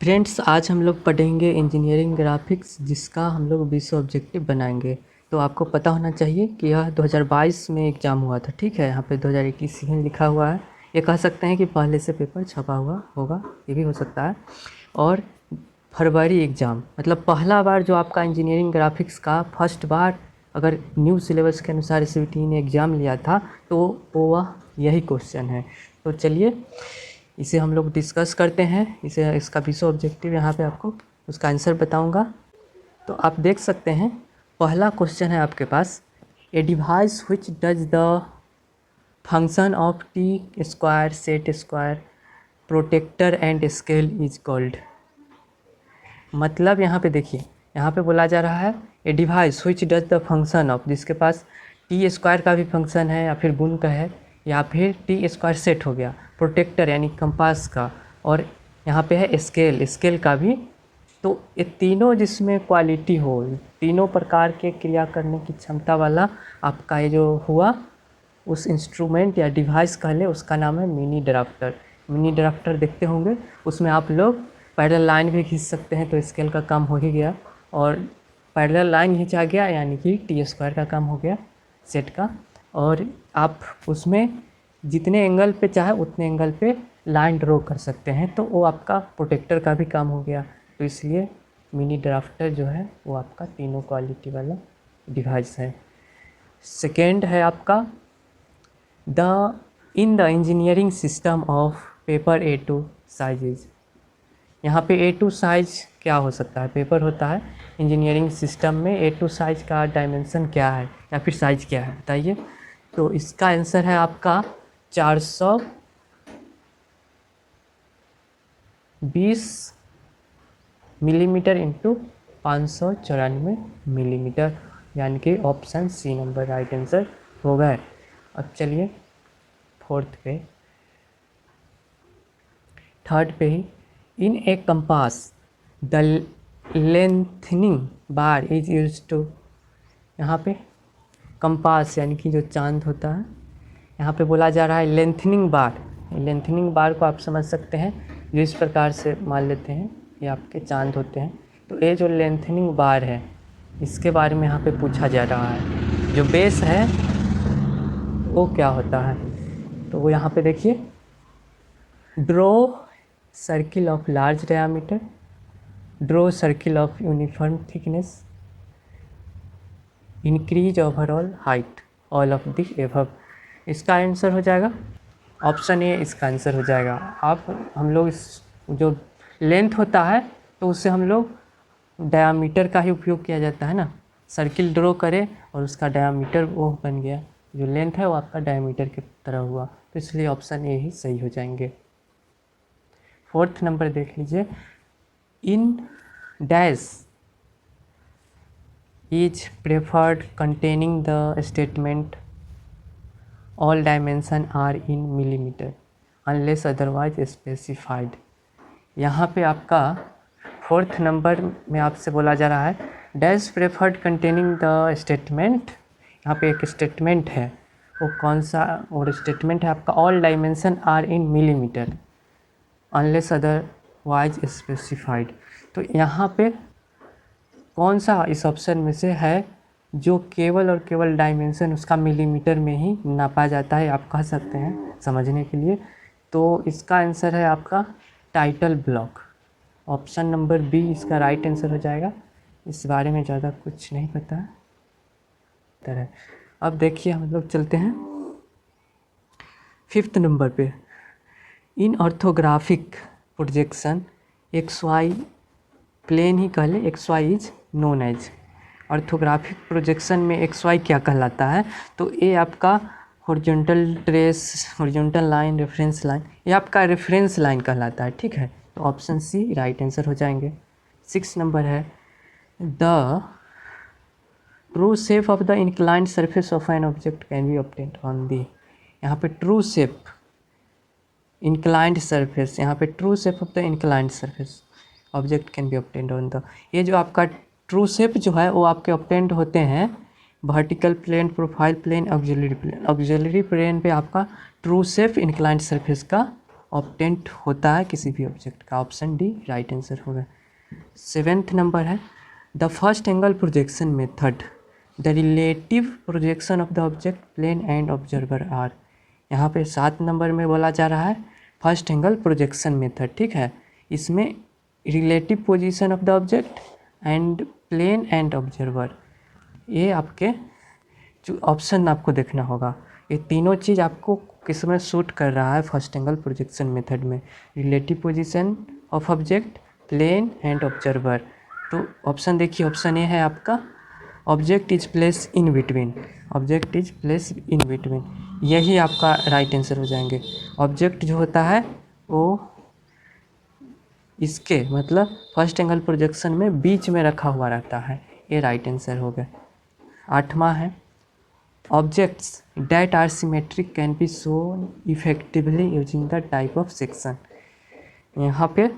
Friends, आज हम लोग पढ़ेंगे इंजीनियरिंग ग्राफिक्स, जिसका हम लोग 20 ऑब्जेक्टिव बनाएंगे। तो आपको पता होना चाहिए कि यह 2022 में एग्ज़ाम हुआ था। ठीक है, यहाँ पे 2021 में लिखा हुआ है। ये कह सकते हैं कि पहले से पेपर छपा हुआ होगा, ये भी हो सकता है। और फरवरी एग्ज़ाम, मतलब पहला बार जो आपका इंजीनियरिंग ग्राफिक्स का फर्स्ट बार अगर न्यू सिलेबस के अनुसार सीबीटी ने एग्ज़ाम लिया था तो वो वह यही क्वेश्चन है। तो चलिए इसे हम लोग डिस्कस करते हैं। इसका 20 ऑब्जेक्टिव यहाँ पे आपको उसका आंसर बताऊंगा। तो आप देख सकते हैं, पहला क्वेश्चन है आपके पास, a device which does the function of T square set square protractor and scale is called. मतलब यहाँ पे देखिए, यहाँ पे बोला जा रहा है ए device which does the function of, जिसके पास टी स्क्वायर का भी फंक्शन है या फिर गुण का है या फिर टी स्क्वायर सेट हो गया, प्रोटेक्टर यानी कंपास का, और यहाँ पे है स्केल, स्केल का भी। तो ये तीनों जिसमें क्वालिटी हो, तीनों प्रकार के क्रिया करने की क्षमता वाला आपका ये जो हुआ, उस इंस्ट्रूमेंट या डिवाइस कह ले, उसका नाम है मिनी ड्राफ्टर। मिनी ड्राफ्टर देखते होंगे, उसमें आप लोग पैरेलल लाइन भी खींच सकते हैं, तो स्केल का काम हो ही गया। और पैरेलल लाइन खींचा गया यानी कि टी स्क्वायर का काम हो गया सेट का। और आप उसमें जितने एंगल पे चाहे उतने एंगल पे लाइन ड्रॉ कर सकते हैं, तो वो आपका प्रोटेक्टर का भी काम हो गया। तो इसलिए मिनी ड्राफ्टर जो है वो आपका तीनों क्वालिटी वाला डिवाइस है। सेकेंड है आपका in the engineering system of paper A2 sizes. यहाँ पे A2 साइज क्या हो सकता है? पेपर होता है इंजीनियरिंग सिस्टम में, A2 साइज का डायमेंशन क्या है या फिर साइज क्या है बताइए। तो इसका आंसर है आपका 420 मिलीमीटर इंटू 594 मिलीमीटर, यानी कि option C number right answer हो गए। अब चलिए थर्ड पे ही, in a compass the lengthening bar is use to. यहाँ पे कंपास यानी कि जो चांद होता है, यहाँ पे बोला जा रहा है लेंथनिंग बार। लेंथनिंग बार को आप समझ सकते हैं, जो इस प्रकार से मान लेते हैं ये आपके चांद होते हैं। तो ये जो लेंथनिंग बार है, इसके बारे में यहाँ पे पूछा जा रहा है। जो बेस है वो क्या होता है, तो वो यहाँ पे देखिए, draw circle of large diameter, draw circle of uniform thickness, increase overall height, all of the above. इसका आंसर हो जाएगा ऑप्शन ए, इसका आंसर हो जाएगा। आप हम लोग इस जो लेंथ होता है तो उससे हम लोग डायामीटर का ही उपयोग किया जाता है ना। सर्किल ड्रॉ करें और उसका डायामीटर वो बन गया, जो लेंथ है वो आपका डायामीटर की तरह हुआ, तो इसलिए ऑप्शन ए ही सही हो जाएंगे। फोर्थ नंबर देख लीजिए, in dash is preferred containing the statement all dimension are in millimetre unless otherwise specified. यहाँ पे आपका फोर्थ नंबर में आपसे बोला जा रहा है dash preferred containing the statement. यहाँ पे एक स्टेटमेंट है, वो कौन सा, और स्टेटमेंट है आपका all dimension are in millimetre unless otherwise specified. तो यहाँ पे कौन सा इस ऑप्शन में से है जो केवल और केवल डायमेंशन उसका मिलीमीटर में ही नापा जाता है, आप कह सकते हैं समझने के लिए। तो इसका आंसर है आपका title block, option number B इसका राइट आंसर हो जाएगा। इस बारे में ज़्यादा कुछ नहीं पता है। अब देखिए हम लोग चलते हैं फिफ्थ नंबर पे, in orthographic projection X Y plane ही कह ले, X Y is known as. Orthographic projection में एक्स वाई क्या कहलाता है, तो ये आपका horizontal trace, horizontal line, reference line, ये आपका रेफरेंस लाइन कहलाता है। ठीक है, तो ऑप्शन सी राइट आंसर हो जाएंगे। 6 नंबर है, the true shape of the inclined surface of an object can be obtained on the. यहाँ पे ट्रू शेप इंक्लाइंड सरफेस, यहाँ पे true shape of the inclined surface object can be obtained on the. ये जो आपका true shape जो है वो आपके ऑब्टेन्ड होते हैं vertical plane, profile plane, auxiliary plane. Auxiliary plane पे आपका ट्रू शेप इंक्लाइंड सरफेस का ऑब्टेंट होता है किसी भी ऑब्जेक्ट का। ऑप्शन डी राइट आंसर होगा। 7th नंबर है the first angle projection method the relative projection of the object plane and observer are. यहाँ पे 7 नंबर में बोला जा रहा है फर्स्ट एंगल प्रोजेक्शन मेथड, ठीक है। इसमें relative position of the object and plane and observer, ये आपके जो ऑप्शन आपको देखना होगा, ये तीनों चीज़ आपको किस में सूट कर रहा है फर्स्ट एंगल प्रोजेक्शन मेथड में, relative position of object, plane and observer. तो ऑप्शन देखिए, ऑप्शन ए है आपका object is place in between, object is place in between, यही आपका राइट आंसर हो जाएंगे। ऑब्जेक्ट जो होता है वो इसके मतलब फर्स्ट एंगल प्रोजेक्शन में बीच में रखा हुआ रहता है, ये राइट आंसर हो गया। 8वां है objects that are symmetric can be shown effectively using the type of section. यहाँ पे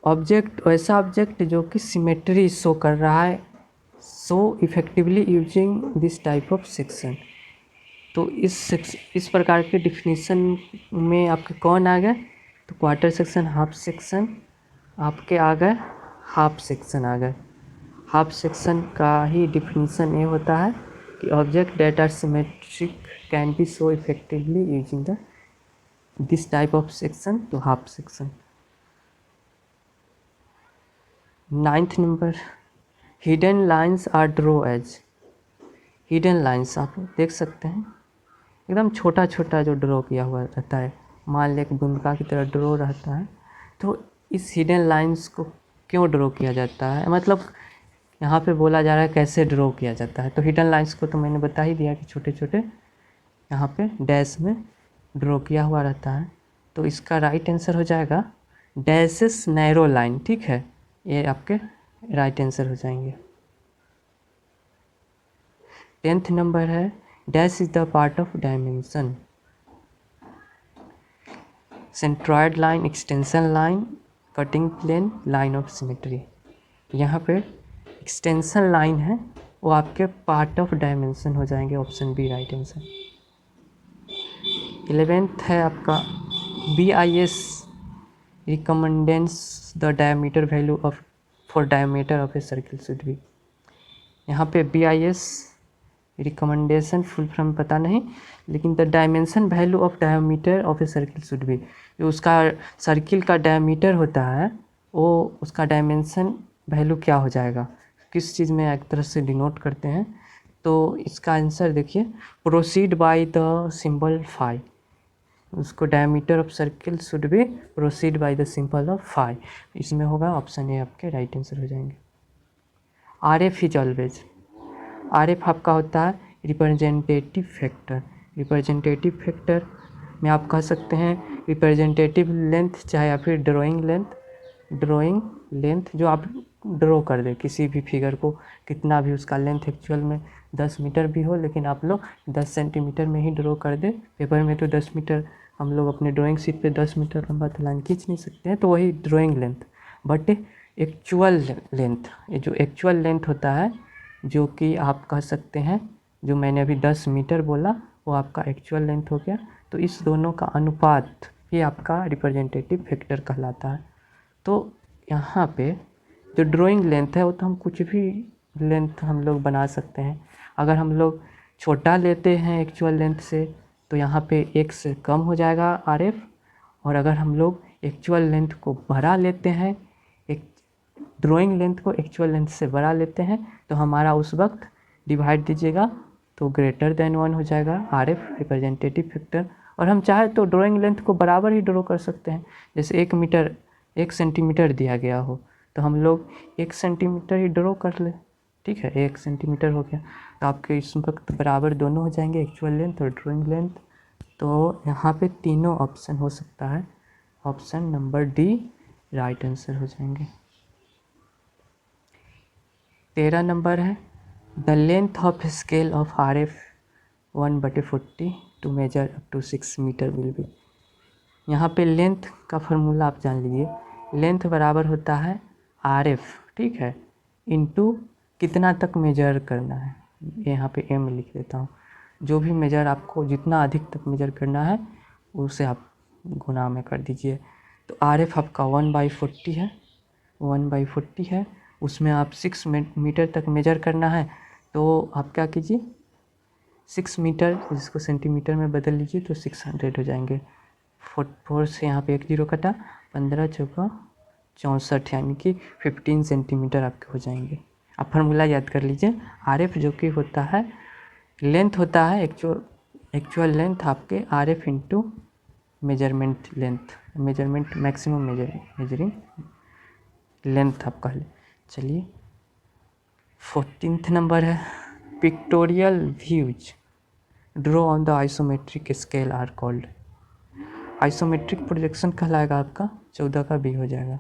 ऑब्जेक्ट वैसा ऑब्जेक्ट जो कि सिमेट्री शो कर रहा है, show effectively using this type of section. तो इस प्रकार के डिफिनीशन में आपके कौन आ गए, तो क्वार्टर सेक्शन, हाफ सेक्शन आपके आ गए, हाफ सेक्शन आ गए। हाफ सेक्शन का ही डिफिनीशन ये होता है कि object that are symmetric can be show effectively using the this type of section, तो half section. 9th number hidden lines are draw as. Hidden lines आप देख सकते हैं एकदम छोटा छोटा जो ड्रॉ किया हुआ रहता है, मान लें एक बुनका की तरह ड्रॉ रहता है। तो इस हिडन लाइंस को क्यों ड्रॉ किया जाता है, मतलब यहाँ पे बोला जा रहा है कैसे ड्रॉ किया जाता है। तो हिडन लाइंस को तो मैंने बता ही दिया कि छोटे छोटे यहाँ पे डैश में ड्रॉ किया हुआ रहता है। तो इसका राइट आंसर हो जाएगा डैशेस नैरो लाइन, ठीक है, ये आपके राइट आंसर हो जाएंगे। 10th नंबर है dash is the part of dimension, centroid line, extension line, cutting plane, line of symmetry. यहाँ पे एक्सटेंशन लाइन है वो आपके पार्ट ऑफ डायमेंशन हो जाएंगे, option B right answer. 11th है आपका BIS recommendations the diameter value of for diameter of a circle should be. यहाँ पे BIS रिकमेंडेशन फुल फॉर्म पता नहीं, लेकिन the dimension value of diameter of a circle should be, जो उसका circle का डायमीटर होता है वो उसका डायमेंशन वैल्यू क्या हो जाएगा, किस चीज़ में एक तरह से डिनोट करते हैं। तो इसका आंसर देखिए proceed by the symbol phi, उसको diameter of circle should be proceed by the symbol of phi, इसमें होगा ऑप्शन ए आपके राइट आंसर हो जाएंगे। RF इज ऑलवेज, RF आपका होता है रिप्रेजेंटेटिव फैक्टर। रिप्रेजेंटेटिव फैक्टर में आप कह सकते हैं रिप्रेजेंटेटिव लेंथ चाहे या फिर ड्राइंग लेंथ जो आप ड्रॉ कर दे किसी भी फिगर को, कितना भी उसका लेंथ एक्चुअल में 10 मीटर भी हो, लेकिन आप लोग 10 सेंटीमीटर में ही ड्रॉ कर दे। पेपर में तो 10 मीटर हम लोग अपने ड्राइंग शीट पे 10 मीटर लंबा तो लाइन खींच नहीं सकते हैं, तो वही drawing length. But actual length, ये जो एक्चुअल लेंथ होता है जो कि आप कह सकते हैं, जो मैंने अभी 10 मीटर बोला वो आपका एक्चुअल लेंथ हो गया। तो इस दोनों का अनुपात ये आपका रिप्रेजेंटेटिव फैक्टर कहलाता है। तो यहाँ पे जो ड्राइंग लेंथ है वो तो हम कुछ भी लेंथ हम लोग बना सकते हैं। अगर हम लोग छोटा लेते हैं एक्चुअल लेंथ से तो यहाँ पे 1 से कम हो जाएगा RF, और अगर हम लोग एक्चुअल लेंथ को बड़ा लेते हैं, एक ड्राइंग लेंथ को एक्चुअल लेंथ से बड़ा लेते हैं, तो हमारा उस वक्त डिवाइड दीजिएगा तो ग्रेटर देन 1 हो जाएगा RF रिप्रेजेंटेटिव फैक्टर। और हम चाहे तो ड्राइंग लेंथ को बराबर ही ड्रॉ कर सकते हैं, जैसे 1 सेंटीमीटर दिया गया हो तो हम लोग 1 सेंटीमीटर ही ड्रॉ कर ले, ठीक है, 1 सेंटीमीटर हो गया। तो आपके इस वक्त बराबर दोनों हो जाएंगे, एक्चुअल लेंथ और ड्राइंग लेंथ। तो यहाँ पे तीनों ऑप्शन हो सकता है, option number D right answer हो जाएंगे। 13 नंबर है the length of scale of RF 1/40 to measure up to 6 metre will be. यहाँ पे लेंथ का फार्मूला आप जान लीजिए, लेंथ बराबर होता है RF, ठीक है, इनटू कितना तक मेजर करना है, यहाँ पे m लिख देता हूँ, जो भी मेजर आपको जितना अधिक तक मेजर करना है उसे आप गुना में कर दीजिए। तो RF आपका 1/40 है, 1/40 है, उसमें आप 6 मीटर तक मेजर करना है। तो आप क्या कीजिए, 6 मीटर जिसको सेंटीमीटर में बदल लीजिए तो 600 हो जाएंगे। 4 से यहाँ पे 1 0 कटा, 15 चौका 64 यानी कि 15 सेंटीमीटर आपके हो जाएंगे। आप फार्मूला याद कर लीजिए। RF जो कि होता है लेंथ होता है, एक्चुअल लेंथ आपके RF into measurement length, measurement maximum measuring length आपका। चलिए 14th नंबर है, pictorial views draw on the isometric scale are called. Isometric projection कहलाएगा आपका, 14 का B हो जाएगा।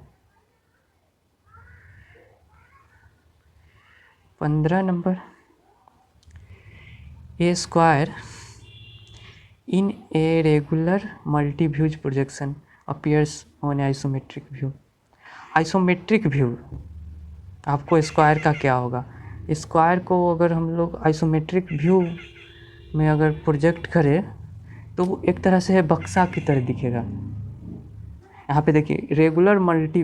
15 number, a square in a regular multiviews projection appears on isometric view. Isometric view आपको square का क्या होगा, स्क्वायर को अगर हम लोग आइसोमेट्रिक व्यू में अगर प्रोजेक्ट करें तो वो एक तरह से बक्सा की तरह दिखेगा। यहाँ पे देखिए रेगुलर मल्टी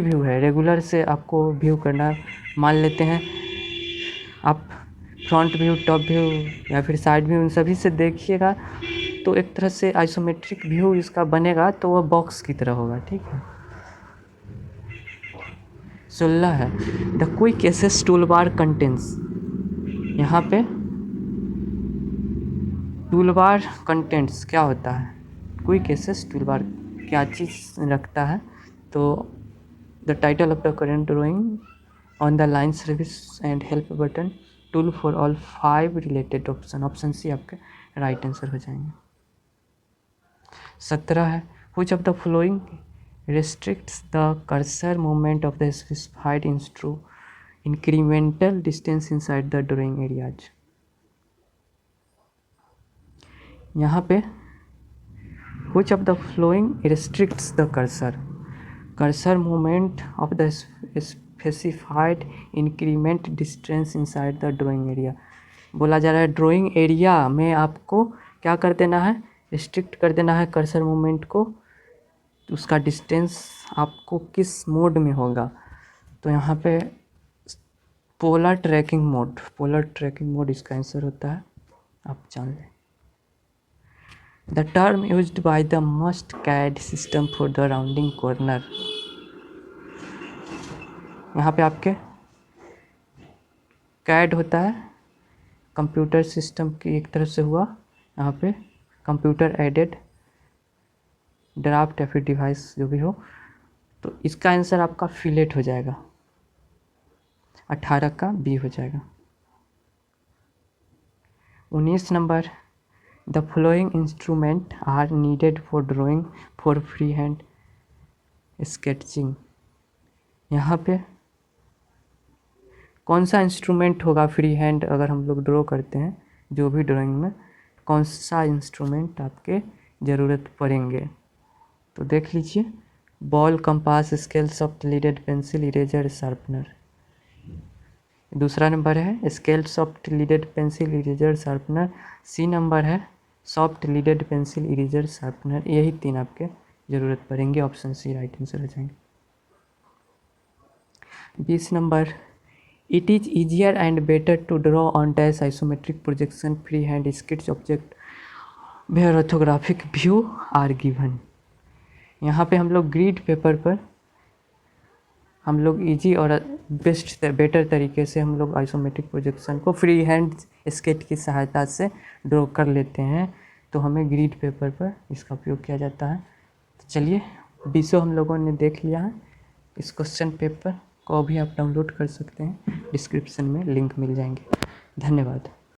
व्यू है, रेगुलर से आपको व्यू करना। मान लेते हैं आप फ्रंट व्यू, टॉप व्यू या फिर साइड व्यू, इन सभी से देखिएगा तो एक तरह से आइसोमेट्रिक व्यू इसका बनेगा, तो वह बॉक्स की तरह होगा। ठीक है। 16 है, the quick access toolbar contents. यहाँ पे टूलबार कंटेंट्स क्या होता है, क्विक एक्सेस टूलबार क्या चीज़ रखता है। तो the title of the current drawing on the line service and help button tool for all 5 related option. Option C आपके राइट आंसर हो जाएंगे। 17 है, which of the following restricts the cursor movement of the specified incremental distance inside the drawing areas। यहाँ पे which of the following restricts the cursor movement of the specified increment distance inside the drawing area। बोला जा रहा है drawing area में आपको क्या कर देना है, रिस्ट्रिक्ट कर देना है कर्सर मूवमेंट को। उसका डिस्टेंस आपको किस मोड में होगा, तो यहाँ पे पोलर ट्रैकिंग मोड इसका आंसर होता है, आप जान लें। The term used by the must CAD system for the rounding corner. यहाँ पे आपके कैड होता है कंप्यूटर सिस्टम की एक तरफ से हुआ, यहाँ पे कंप्यूटर एडेड ड्राफ्ट या फिर डिवाइस जो भी हो। तो इसका आंसर आपका फिलेट हो जाएगा, 18 का B हो जाएगा। 19 number, the following instrument are needed for drawing for free hand sketching. यहाँ पे कौन सा इंस्ट्रूमेंट होगा फ्री हैंड अगर हम लोग ड्रॉ करते हैं जो भी ड्राइंग में, कौन सा इंस्ट्रूमेंट आपके ज़रूरत पड़ेंगे। तो देख लीजिए, ball, compass, scale, soft leaded pencil, eraser, sharpener. दूसरा नंबर है scale, soft leaded pencil, eraser, sharpener. C number है soft leaded pencil, eraser, sharpener. यही 3 आपके ज़रूरत पड़ेंगे, ऑप्शन C राइट आंसर हो जाएंगे। 20 number, it is easier and better to draw on dash isometric projection free hand sketch object where orthographic view are given. यहाँ पे हम लोग ग्रीड पेपर पर हम लोग इजी और बेटर तरीके से हम लोग आइसोमेट्रिक प्रोजेक्शन को फ्री हैंड स्केच की सहायता से ड्रॉ कर लेते हैं। तो हमें ग्रीड पेपर पर इसका उपयोग किया जाता है। तो चलिए 20 हम लोगों ने देख लिया है। इस क्वेश्चन पेपर को भी आप डाउनलोड कर सकते हैं, डिस्क्रिप्शन में लिंक मिल जाएंगे। धन्यवाद।